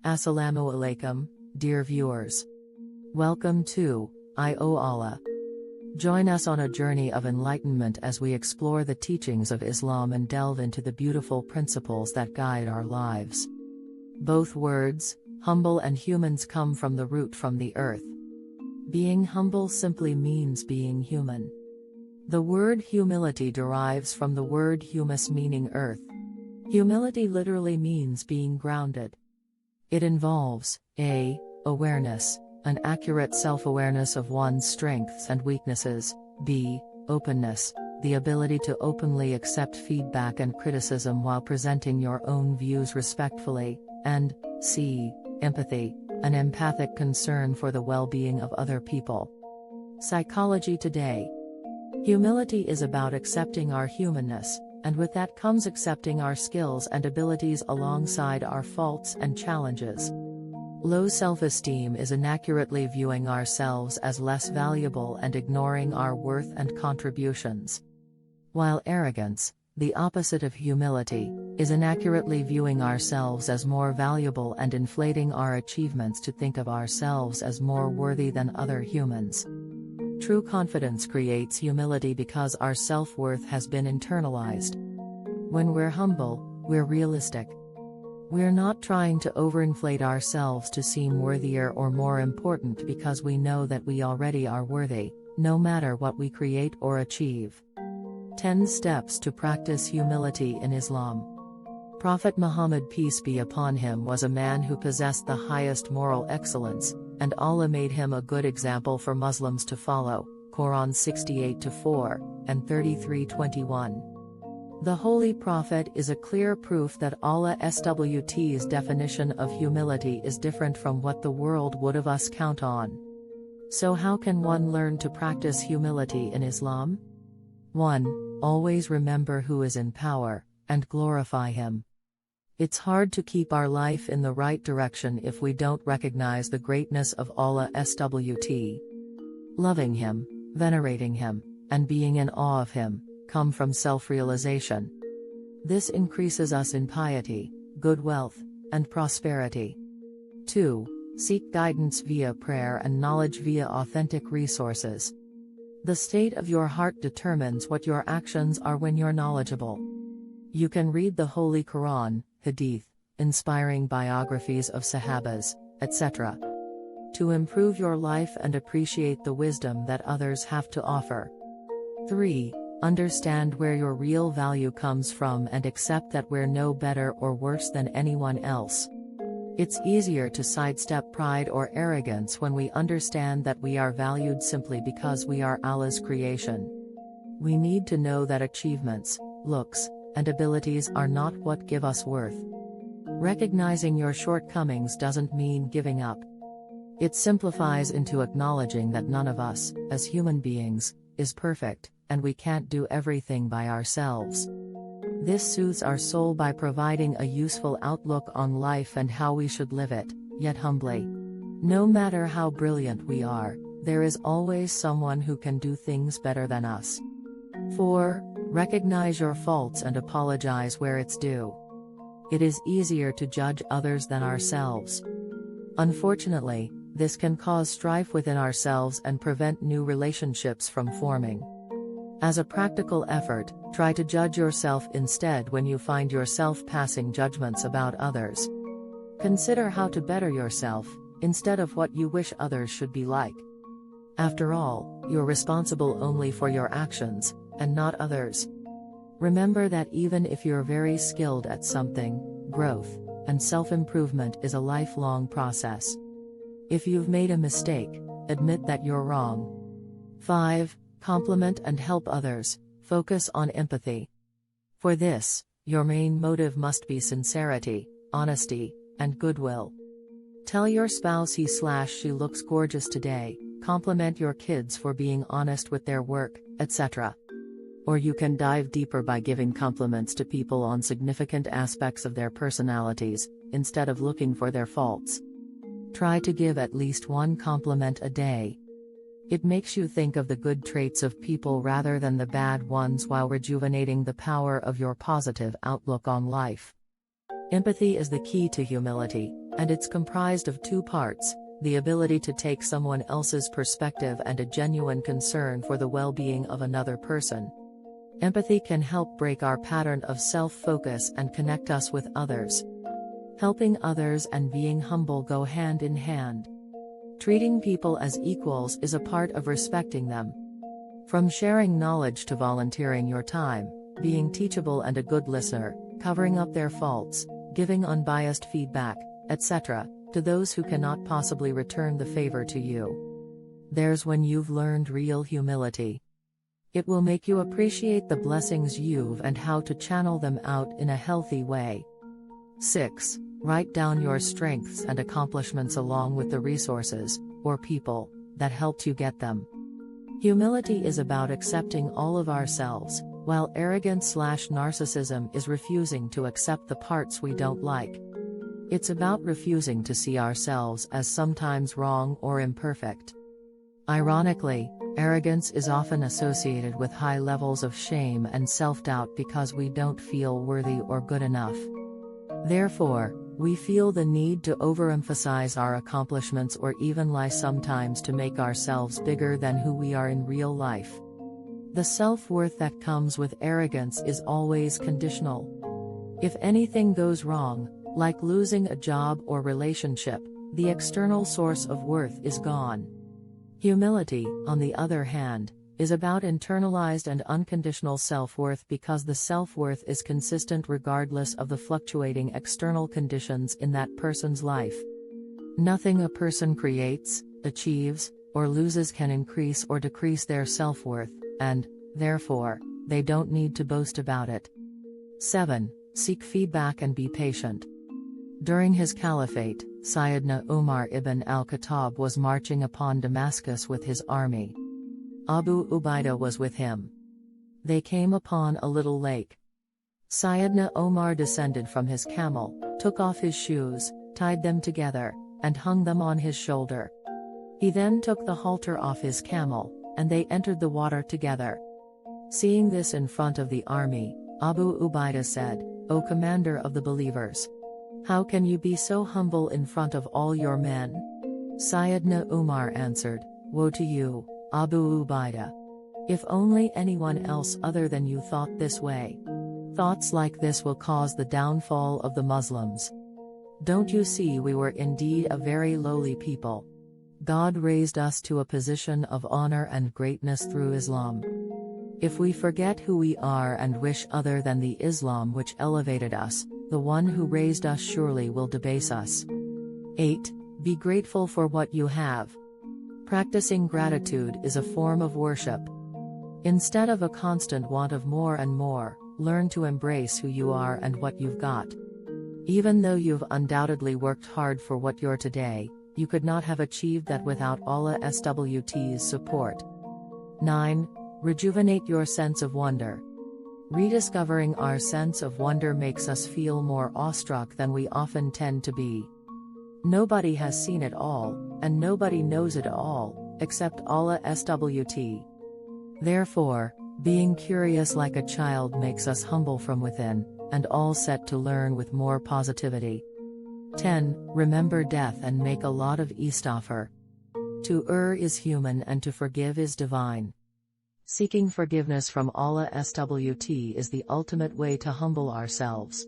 Assalamu alaikum, dear viewers. Welcome to O Allah. Join us on a journey of enlightenment as we explore the teachings of Islam and delve into the beautiful principles that guide our lives. Both words, humble and humans, come from the root from the earth. Being humble simply means being human. The word humility derives from the word humus, meaning earth. Humility literally means being grounded. It involves a. Awareness, an accurate self-awareness of one's strengths and weaknesses, b. Openness, the ability to openly accept feedback and criticism while presenting your own views respectfully, and c. Empathy, an empathic concern for the well-being of other people. Psychology today. Humility is about accepting our humanness, and with that comes accepting our skills and abilities alongside our faults and challenges. Low self-esteem is inaccurately viewing ourselves as less valuable and ignoring our worth and contributions. While arrogance, the opposite of humility, is inaccurately viewing ourselves as more valuable and inflating our achievements to think of ourselves as more worthy than other humans. True confidence creates humility because our self-worth has been internalized. When we're humble, we're realistic. We're not trying to overinflate ourselves to seem worthier or more important because we know that we already are worthy, no matter what we create or achieve. 10 Steps to Practice Humility in Islam. Prophet Muhammad, peace be upon him, was a man who possessed the highest moral excellence, and Allah made him a good example for Muslims to follow. Quran 68:4 and 33:21. The Holy Prophet is a clear proof that Allah's definition of humility is different from what the world would have us count on. So how can one learn to practice humility in Islam? 1. Always remember who is in power, and glorify Him. It's hard to keep our life in the right direction if we don't recognize the greatness of Allah's. Loving Him, venerating Him, and being in awe of Him come from self-realization. This increases us in piety, good wealth, and prosperity. 2. Seek guidance via prayer and knowledge via authentic resources. The state of your heart determines what your actions are when you're knowledgeable. You can read the Holy Quran, Hadith, inspiring biographies of Sahabas, etc. to improve your life and appreciate the wisdom that others have to offer. 3. Understand where your real value comes from and accept that we're no better or worse than anyone else. It's easier to sidestep pride or arrogance when we understand that we are valued simply because we are Allah's creation. We need to know that achievements, looks, and abilities are not what give us worth. Recognizing your shortcomings doesn't mean giving up. It simplifies into acknowledging that none of us, as human beings, is perfect, and we can't do everything by ourselves. This soothes our soul by providing a useful outlook on life and how we should live it, yet humbly. No matter how brilliant we are, there is always someone who can do things better than us. 4. Recognize your faults and apologize where it's due. It is easier to judge others than ourselves. Unfortunately, this can cause strife within ourselves and prevent new relationships from forming. As a practical effort, try to judge yourself instead when you find yourself passing judgments about others. Consider how to better yourself, instead of what you wish others should be like. After all, you're responsible only for your actions, and not others. Remember that even if you're very skilled at something, growth and self-improvement is a lifelong process. If you've made a mistake, admit that you're wrong. 5. Compliment and help others. Focus on empathy. For this, your main motive must be sincerity, honesty, and goodwill. Tell your spouse he/she looks gorgeous today, compliment your kids for being honest with their work, etc. Or you can dive deeper by giving compliments to people on significant aspects of their personalities, instead of looking for their faults. Try to give at least one compliment a day. It makes you think of the good traits of people rather than the bad ones while rejuvenating the power of your positive outlook on life. Empathy is the key to humility, and it's comprised of two parts: the ability to take someone else's perspective and a genuine concern for the well-being of another person. Empathy can help break our pattern of self-focus and connect us with others. Helping others and being humble go hand in hand. Treating people as equals is a part of respecting them. From sharing knowledge to volunteering your time, being teachable and a good listener, covering up their faults, giving unbiased feedback, etc., to those who cannot possibly return the favor to you. There's when you've learned real humility. It will make you appreciate the blessings you've and how to channel them out in a healthy way. 6. Write down your strengths and accomplishments along with the resources, or people, that helped you get them. Humility is about accepting all of ourselves, while arrogance/narcissism is refusing to accept the parts we don't like. It's about refusing to see ourselves as sometimes wrong or imperfect. Ironically, arrogance is often associated with high levels of shame and self-doubt because we don't feel worthy or good enough. Therefore, we feel the need to overemphasize our accomplishments or even lie sometimes to make ourselves bigger than who we are in real life. The self-worth that comes with arrogance is always conditional. If anything goes wrong, like losing a job or relationship, the external source of worth is gone. Humility, on the other hand, is about internalized and unconditional self-worth because the self-worth is consistent regardless of the fluctuating external conditions in that person's life. Nothing a person creates, achieves, or loses can increase or decrease their self-worth, and, therefore, they don't need to boast about it. 7. Seek feedback and be patient. During his caliphate, Sayyidina Umar ibn al-Khattab was marching upon Damascus with his army. Abu Ubaidah was with him. They came upon a little lake. Sayyidina Omar descended from his camel, took off his shoes, tied them together, and hung them on his shoulder. He then took the halter off his camel, and they entered the water together. Seeing this in front of the army, Abu Ubaidah said, "O commander of the believers, how can you be so humble in front of all your men?" Sayyidina Umar answered, "Woe to you, Abu Ubaidah. If only anyone else other than you thought this way. Thoughts like this will cause the downfall of the Muslims. Don't you see we were indeed a very lowly people? God raised us to a position of honor and greatness through Islam. If we forget who we are and wish other than the Islam which elevated us, the one who raised us surely will debase us." 8. Be grateful for what you have. Practicing gratitude is a form of worship. Instead of a constant want of more and more, learn to embrace who you are and what you've got. Even though you've undoubtedly worked hard for what you're today, you could not have achieved that without Allah's support. 9. Rejuvenate your sense of wonder. Rediscovering our sense of wonder makes us feel more awestruck than we often tend to be. Nobody has seen it all, and nobody knows it all, except Allah's. Therefore, being curious like a child makes us humble from within, and all set to learn with more positivity. 10. Remember death and make a lot of istighfar. To err is human and to forgive is divine. Seeking forgiveness from Allah's is the ultimate way to humble ourselves.